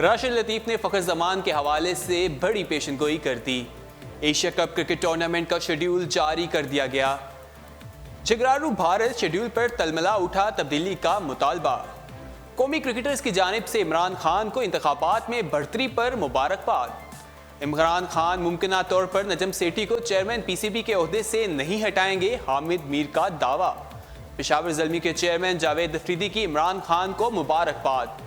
राशिद लतीफ ने फखर जमान के हवाले से बड़ी पेशनगोई कर दी। एशिया कप क्रिकेट टूर्नामेंट का शेड्यूल जारी कर दिया गया। जिगरारू भारत शेड्यूल पर तलमला उठा तब्दीली का मुतालबा। कौमी क्रिकेटर्स की जानिब से इमरान खान को इंतखाबात में बढ़तरी पर मुबारकबाद। इमरान खान मुमकिना तौर पर नजम सेठी को चेयरमैन पीसीबी के ओहदे से नहीं हटाएंगे, हामिद मीर का दावा। पेशावर ज़ल्मी के चेयरमैन जावेद अफरीदी की इमरान खान को मुबारकबाद।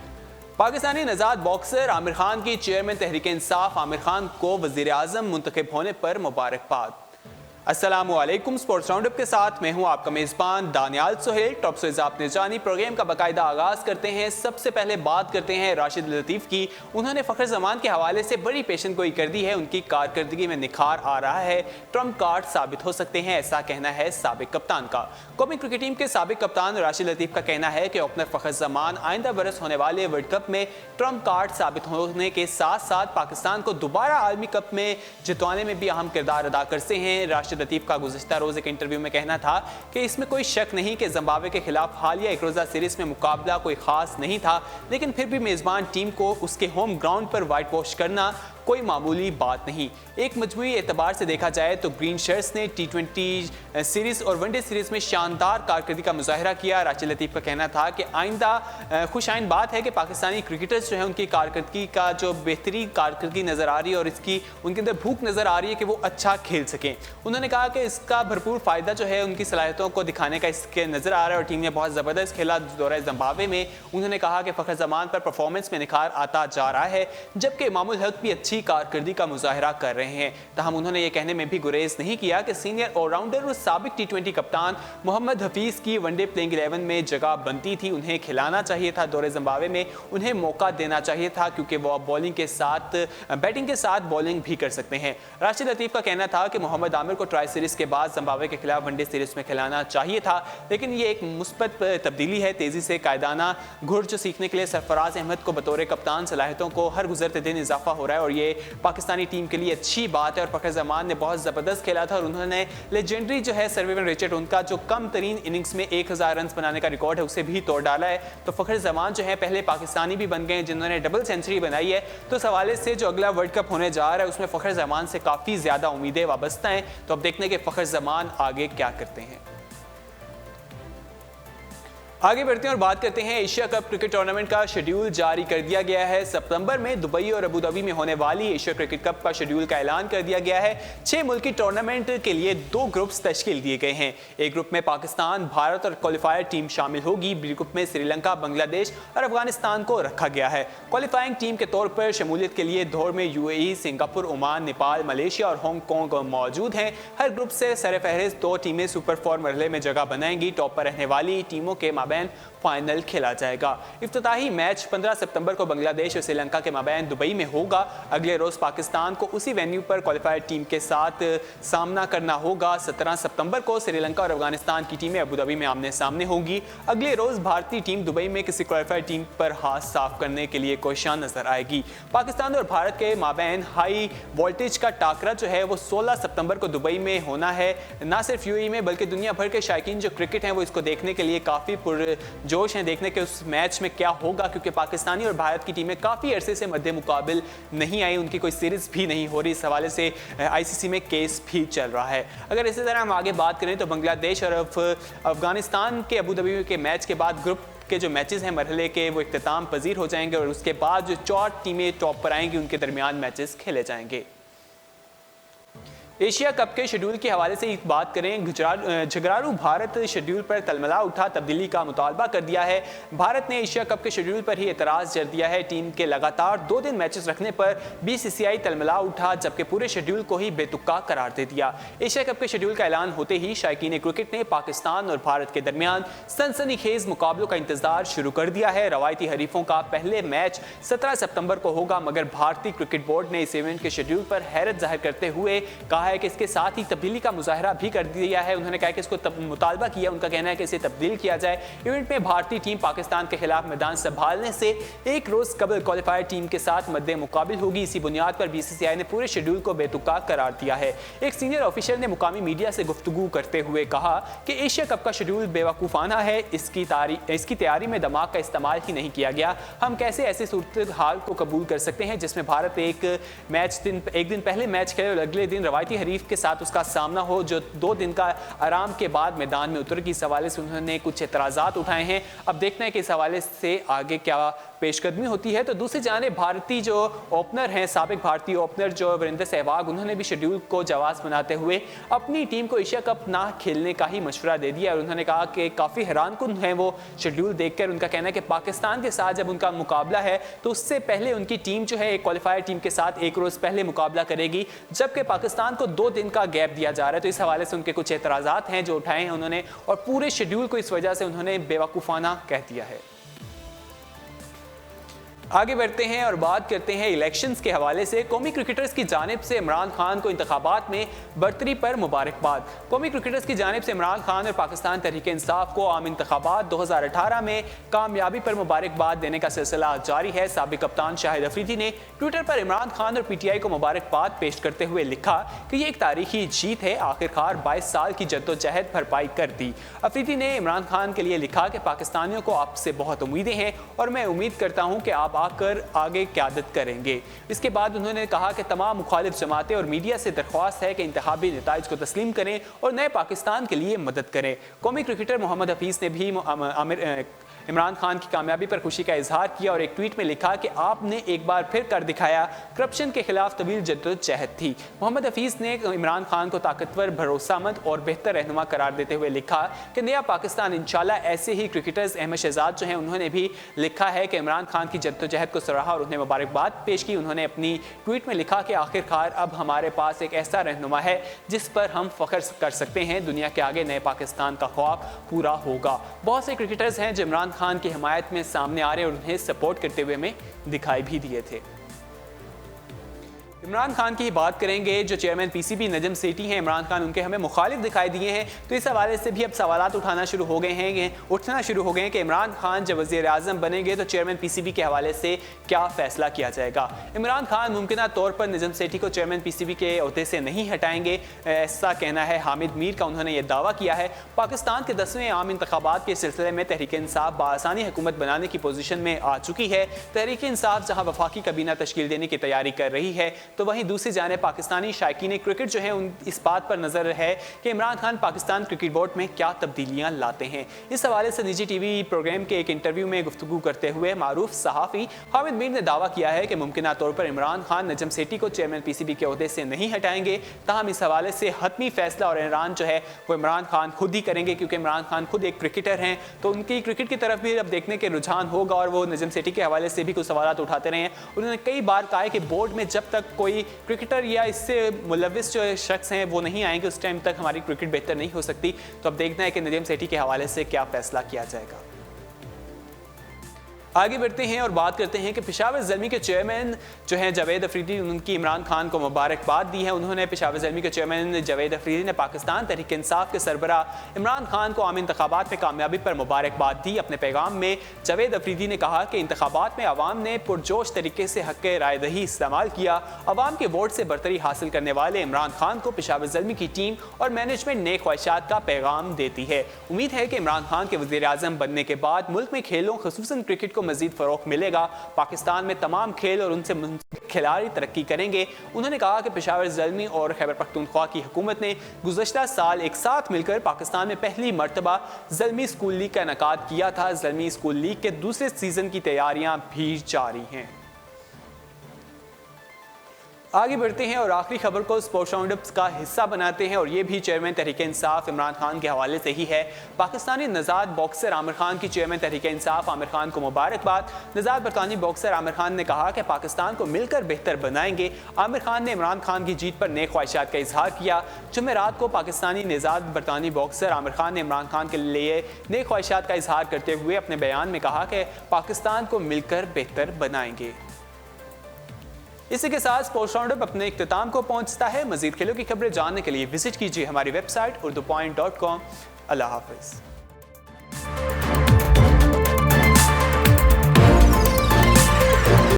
पाकिस्तानी नजात बॉक्सर आमिर खान की चेयरमैन तहरीक इंसाफ आमिर खान को वज़ीर आज़म मुंतखब होने पर मुबारकबाद। अस्सलामुअलैकुम, स्पोर्ट्स राउंडअप के साथ मैं हूं आपका मेज़बान दानियाल सोहेल। टॉप से आपने जानी प्रोग्राम का बाकायदा आगाज़ करते हैं। सबसे पहले बात करते हैं राशिद लतीफ़ की। उन्होंने फ़खर ज़मान के हवाले से बड़ी पेशनगोई कर दी है। उनकी कारकर्दगी में निखार आ रहा है, ट्रम्प कार्ड साबित हो सकते हैं, ऐसा कहना है साबिक कप्तान का। कौमी क्रिकेट टीम के साबिक कप्तान राशिद लतीफ़ का कहना है कि ओपनर फ़खर ज़मान आइंदा बरस होने वाले वर्ल्ड कप में ट्रम्प कार्ड साबित होने के साथ साथ पाकिस्तान को दोबारा आलमी कप में जितवाने में भी अहम किरदार अदा करते हैं। राशिद लतीफ़ का गुज़िश्ता रोज़ एक इंटरव्यू में कहना था कि इसमें कोई शक नहीं कि जिम्बाब्वे के खिलाफ हालिया एक रोज़ा सीरीज़ में मुकाबला कोई ख़ास नहीं था, लेकिन फिर भी मेज़बान टीम को उसके होम ग्राउंड पर वाइट वॉश करना कोई मामूली बात नहीं। एक मजमूई एतबार से देखा जाए तो ग्रीन शर्ट्स ने T20 सीरीज़ और वनडे सीरीज़ में शानदार कारकर्दगी का मुजाहरा किया। राशिद लतीफ़ का कहना था कि आइंदा खुशाइन बात है कि पाकिस्तानी क्रिकेटर्स जो है उनकी कारकर्दगी का जो बेहतरीन कारकर्दगी नज़र आ रही है और इसकी उनके अंदर भूख नज़र आ रही है कि वो अच्छा खेल सकें। उन्होंने कहा कि इसका भरपूर फ़ायदा जो है उनकी सलाहियतों को दिखाने का इसके नज़र आ रहा है और टीम ने बहुत ज़बरदस्त खेला दौरे ज़िम्बाब्वे में। उन्होंने कहा कि फ़खर ज़मान पर परफॉर्मेंस में निखार आता जा रहा है, जबकि इमामुल हक भी अच्छी कारकर्दगी का मुजाहरा कर रहे हैं। तहम उन्होंने ये कहने में भी गुरेज नहीं किया कि सीनियर ऑलराउंडर और साबिक T20 कप्तान मोहम्मद हफीज़ की वनडे प्लेइंग 11 में जगह बनती थी। उन्हें खिलाना चाहिए था, दौरे ज़िम्बाब्वे में उन्हें मौका देना चाहिए था, क्योंकि वो बॉलिंग के साथ बैटिंग के साथ बॉलिंग भी कर सकते हैं। राशिद लतीफ़ का कहना था कि मोहम्मद आमिर को ट्राई सीरीज़ के बाद ज़िम्बाब्वे के खिलाफ वनडे सीरीज़ में खिलाना चाहिए था, लेकिन ये एक मुस्बत तब्दीली है। तेज़ी से कायदाना घुर्ज सीखने के लिए सरफराज अहमद को बतौर कप्तान सलाहियतों को हर गुजरते दिन इजाफा हो रहा है और ये पाकिस्तानी टीम के लिए अच्छी बात है। और फ़खर ज़मान ने बहुत ज़बरदस्त खेला था और उन्होंने लेजेंडरी जो है सर्वेवन रिचर्ड, उनका जो कम तरीन इनिंग्स में 1000 रन बनाने का रिकॉर्ड है, उसे भी तोड़ डाला है। तो फ़खर ज़मान जो है पहले पाकिस्तानी भी बन गए जिन्होंने डबल सेंचुरी बनाई है। तो इस हवाले से जो अगला वर्ल्ड कप होने जा रहा है उसमें फ़खर ज़मान से काफ़ी ज़्यादा उम्मीदें वाबस्ता हैं। तो अब देखने के फ़खर ज़मान आगे क्या करते हैं। आगे बढ़ते हैं और बात करते हैं एशिया कप क्रिकेट टूर्नामेंट का शेड्यूल जारी कर दिया गया है। सितंबर में दुबई और अबू धाबी में होने वाली एशिया क्रिकेट कप का शेड्यूल का ऐलान कर दिया गया है। 6 मुल्की टूर्नामेंट के लिए 2 ग्रुप्स तश्कील दिए गए हैं। एक ग्रुप में पाकिस्तान, भारत और क्वालिफायर टीम शामिल होगी। बी ग्रुप में श्रीलंका, बांग्लादेश और अफगानिस्तान को रखा गया है। क्वालिफाइंग टीम के तौर पर शमूलियत के लिए दौर में UAE, Singapore, Oman, Nepal, Malaysia और हांगकॉन्ग मौजूद हैं। हर ग्रुप से सरफहरिस्त 2 टीमें सुपर 4 मरहले में जगह बनाएंगी। टॉप पर रहने वाली टीमों के माबैन फाइनल खेला जाएगा। इफ्तिताही मैच 15 सितंबर को बांग्लादेश और श्रीलंका के माबैन दुबई में होगा। अगले रोज पाकिस्तान को उसी वेन्यू पर क्वालिफायर टीम के साथ सामना करना होगा। 17 सितंबर को श्रीलंका और अफगानिस्तान की टीमें अबू धाबी में आमने सामने होंगी। अगले रोज भारतीय टीम दुबई में किसी क्वालिफायर टीम पर हाथ साफ करने के लिए कोशिश नजर आएगी। पाकिस्तान और भारत के माबैन हाई वोल्टेज का टाकरा जो है वो 16 सितंबर को दुबई में होना है। ना सिर्फ UAE में बल्कि दुनिया भर के शायकीन जो क्रिकेट हैं वो इसको देखने के लिए काफ़ी पुरजोश हैं, देखने के उस मैच में क्या होगा, क्योंकि पाकिस्तानी और भारत की टीमें काफ़ी अरसे से मध्य मुकाबिल नहीं आई, उनकी कोई सीरीज़ भी नहीं हो रही। इस हवाले से ICC में केस भी चल रहा है। अगर इसी तरह हम आगे बात करें तो बांग्लादेश और अफगानिस्तान के अबू धाबी के मैच के बाद ग्रुप के जो मैचेस हैं मरहले के वो इख्तिताम पजीर हो जाएंगे और उसके बाद जो 4 टीमें टॉप पर आएंगी उनके दरमियान मैचेस खेले जाएंगे। एशिया कप के शेड्यूल के हवाले से एक बात करें। झगरारू भारत शेड्यूल पर तलमला उठा तब्दीली का मुतालबा कर दिया है। भारत ने एशिया कप के शेड्यूल पर ही एतराज़ जर दिया है। टीम के लगातार 2 दिन मैचेस रखने पर BCCI तलमला उठा, जबकि पूरे शेड्यूल को ही बेतुका करार दे दिया। एशिया कप के शेड्यूल का ऐलान होते ही शायकीन क्रिकेट ने पाकिस्तान और भारत के दरमियान सनसनीखेज मुकाबलों का इंतजार शुरू कर दिया है। रवायती हरीफों का पहले मैच 17 सितंबर को होगा, मगर भारतीय क्रिकेट बोर्ड ने इस इवेंट के शेड्यूल पर हैरत जाहिर करते हुए कहा है कि इसके साथ ही तब्दीली का मुजाहरा भी कर दिया है। उन्होंने कहा कि इसको मुतालबा किया, उनका कहना है कि इसे तब्दील किया जाए। इवेंट में भारतीय टीम पाकिस्तान के खिलाफ मैदान संभालने से एक रोज कबल क्वालिफायर टीम के साथ मद्दे मुकाबिल होगी। इसी बुनियाद पर बीसीसीआई ने पूरे शेड्यूल को बेतुका करार दिया है। एक सीनियर ऑफिशियल ने मुकामी मीडिया से गुफ्तगू करते हुए कहा कि एशिया कप का शेड्यूल बेवकूफ़ाना है, इसकी तैयारी में दिमाग का इस्तेमाल ही नहीं किया गया। हम कैसे ऐसे सूरत हाल को कबूल कर सकते हैं जिसमें भारत एक दिन पहले मैच खेले और अगले दिन रवायती हरीफ के साथ उसका सामना हो जो 2 दिन का आराम के बाद मैदान में उतर के इस हवाले से उन्होंने कुछ एतराज़ात उठाए हैं। अब देखना है कि इस हवाले से आगे क्या पेशकदमी होती है। तो दूसरी जानिब भारतीय जो ओपनर हैं, साबिक भारतीय ओपनर जो वीरेंद्र सहवाग, उन्होंने भी शेड्यूल को जवाब बनाते हुए अपनी टीम को एशिया कप ना खेलने का ही मशवरा दे दिया और उन्होंने कहा कि काफ़ी हैरानकुन है वो शेड्यूल देखकर। उनका कहना है कि पाकिस्तान के साथ जब उनका मुकाबला है तो उससे पहले उनकी टीम जो है एक क्वालिफायर टीम के साथ एक रोज़ पहले मुकाबला करेगी, जबकि पाकिस्तान को 2 दिन का गैप दिया जा रहा है। तो इस हवाले से उनके कुछ एतराज़ात हैं जो उठाए हैं उन्होंने और पूरे शेड्यूल को इस वजह से उन्होंने बेवकूफ़ाना कह दिया है। आगे बढ़ते हैं और बात करते हैं इलेक्शंस के हवाले से। कौमी क्रिकेटर्स की जानिब से इमरान खान को इंतखाबात में बरतरी पर मुबारकबाद। कौमी क्रिकेटर्स की जानिब से इमरान खान और पाकिस्तान तहरीक इंसाफ को आम इंतखाबात 2018 में कामयाबी पर मुबारकबाद देने का सिलसिला जारी है। साबिक कप्तान शाहिद अफरीदी ने ट्विटर पर इमरान खान और PTI को मुबारकबाद पेश करते हुए लिखा कि यह एक तारीखी जीत है, आखिरकार 22 साल की जद्दोजहद भरपाई कर दी। अफरीदी ने इमरान खान के लिए लिखा कि पाकिस्तानियों को आपसे बहुत उम्मीदें हैं और मैं उम्मीद करता हूँ कि आप आकर आगे क़यादत करेंगे। इसके बाद उन्होंने कहा कि तमाम मुखालिफ जमातें और मीडिया से दरख्वास्त है कि इंतखाबी नताइज को तस्लीम करें और नए पाकिस्तान के लिए मदद करें। कौमी क्रिकेटर मोहम्मद हफीज़ ने भी इमरान खान की कामयाबी पर खुशी का इजहार किया और एक ट्वीट में लिखा कि आपने एक बार फिर कर दिखाया, करप्शन के खिलाफ तवील जद्दोजहद थी। मोहम्मद हफीज़ ने इमरान खान को ताकतवर, भरोसामंद और बेहतर रहनुमा करार देते हुए लिखा कि नया पाकिस्तान इंशाल्लाह। ऐसे ही क्रिकेटर्स अहमद शहजाद जो हैं उन्होंने भी लिखा है कि इमरान खान की जद्दोजहद को सराहा और उन्हें मुबारकबाद पेश की। उन्होंने अपनी ट्वीट में लिखा कि आखिरकार अब हमारे पास एक ऐसा रहनुमा है जिस पर हम फ़ख्र कर सकते हैं, दुनिया के आगे नए पाकिस्तान का ख्वाब पूरा होगा। बहुत से क्रिकेटर्स हैं जो इमरान खान की हिमायत में सामने आ रहे और उन्हें सपोर्ट करते हुए में दिखाई भी दिए थे। इमरान खान की बात करेंगे जो चेयरमैन PCB नजम सेठी हैं, इमरान खान उनके हमें मुखालिफ दिखाई दिए हैं। तो इस हवाले से भी अब सवालात उठना शुरू हो गए हैं कि इमरान खान जब वज़ीर आज़म बनेंगे तो चेयरमैन PCB के हवाले से क्या फ़ैसला किया जाएगा। इमरान खान मुमकिन तौर पर नजम सेठी को चेयरमैन PCB के अहदे से नहीं हटाएंगे, ऐसा कहना है हामिद मीर का। उन्होंने यह दावा किया है। पाकिस्तान के 10वें आम इंतखाबात के सिलसिले में तहरीक इंसाफ बासानी हुकूमत बनाने की पोजीशन में आ चुकी है। तहरीक इंसाफ जहाँ वफाकी काबीना तश्कील देने की तैयारी कर रही है तो वहीं दूसरी जानिब पाकिस्तानी शायकीन क्रिकेट जो है इस बात पर नजर है कि इमरान खान पाकिस्तान क्रिकेट बोर्ड में क्या तब्दीलियां लाते हैं। इस हवाले से निजी टीवी प्रोग्राम के एक इंटरव्यू में गुफ्तगू करते हुए मारूफ सहाफ़ी हामिद मीर ने दावा किया है कि मुमकिन तौर पर इमरान खान नजम सेठी को चेयरमैन PCB के अहदे से नहीं हटाएंगे। ताहम इस हवाले से हतमी फैसला और ऐलान जो है वो इमरान खान खुद ही करेंगे, क्योंकि इमरान खान खुद एक क्रिकेटर हैं तो उनकी क्रिकेट की तरफ भी अब देखने के रुझान होगा और वो नजम सेठी के हवाले से भी कुछ सवाल उठाते रहे हैं। उन्होंने कई बार कहा है कि बोर्ड में जब तक कोई क्रिकेटर या इससे मुलविस जो शख्स हैं वो नहीं आएंगे उस टाइम तक हमारी क्रिकेट बेहतर नहीं हो सकती। तो अब देखना है कि नजम सेठी के हवाले से क्या फैसला किया जाएगा। आगे बढ़ते हैं और बात करते हैं कि पेशावर ज़ल्मी के चेयरमैन जो हैं जावेद अफरीदी, उनकी इमरान खान को मुबारकबाद दी है। उन्होंने पेशावर ज़ल्मी के चेयरमैन जावेद अफरीदी ने पाकिस्तान तहरीक इंसाफ के सरबरा इमरान खान को आम इंतखाबात में कामयाबी पर मुबारकबाद दी। अपने पैगाम में जावेद अफरीदी ने कहा कि इंतखाबात में आवाम ने पुरजोश तरीके से हक़ राय दही इस्तेमाल किया। आवाम के वोट से बरतरी हासिल करने वाले इमरान खान को पेशावर ज़ल्मी की टीम और मैनेजमेंट नेक ख्वाहिशात का पैगाम देती है। उम्मीद है कि इमरान खान के वज़ीर आज़म बनने के बाद मुल्क में खेलों ख़ुसूसन क्रिकेट को मज़ीद फ़रोग़ मिलेगा। पाकिस्तान में तमाम खेल और उनसे खिलाड़ी तरक्की करेंगे। उन्होंने कहा कि पेशावर ज़ल्मी और खैबर पख्तूनख्वा की हुकूमत ने गुज़श्ता साल एक साथ मिलकर पाकिस्तान में पहली मरतबा ज़ल्मी स्कूल लीग का इनेकाद किया था। ज़ल्मी स्कूल लीग के दूसरे सीज़न की तैयारियां भी जारी हैं। आगे बढ़ते हैं और आखिरी खबर को स्पोर्ट्स राउंडअप्स का हिस्सा बनाते हैं और ये भी चेयरमैन तहरीक इंसाफ इमरान खान के हवाले से ही है। पाकिस्तानी नज़ाद बॉक्सर आमिर खान की चेयरमैन तहरीक इंसाफ आमिर खान को मुबारकबाद। नज़ाद बरतानी बॉक्सर आमिर खान ने कहा कि पाकिस्तान को मिलकर बेहतर बनाएंगे। आमिर खान ने इमरान खान की जीत पर नेक ख्वाहिशात का इजहार किया। जुमेरात को पाकिस्तानी नज़ाद बरतानी बॉक्सर आमिर खान ने इमरान खान के लिए नेक ख्वाहिशात का इजहार करते हुए अपने बयान में कहा कि पाकिस्तान को मिलकर बेहतर बनाएंगे। इसी के साथ स्पोर्ट्स राउंडअप अपने इख्तिताम को पहुंचता है। मजीद खेलों की खबरें जानने के लिए विजिट कीजिए हमारी वेबसाइट urdupoint.com। अल्लाह हाफिज।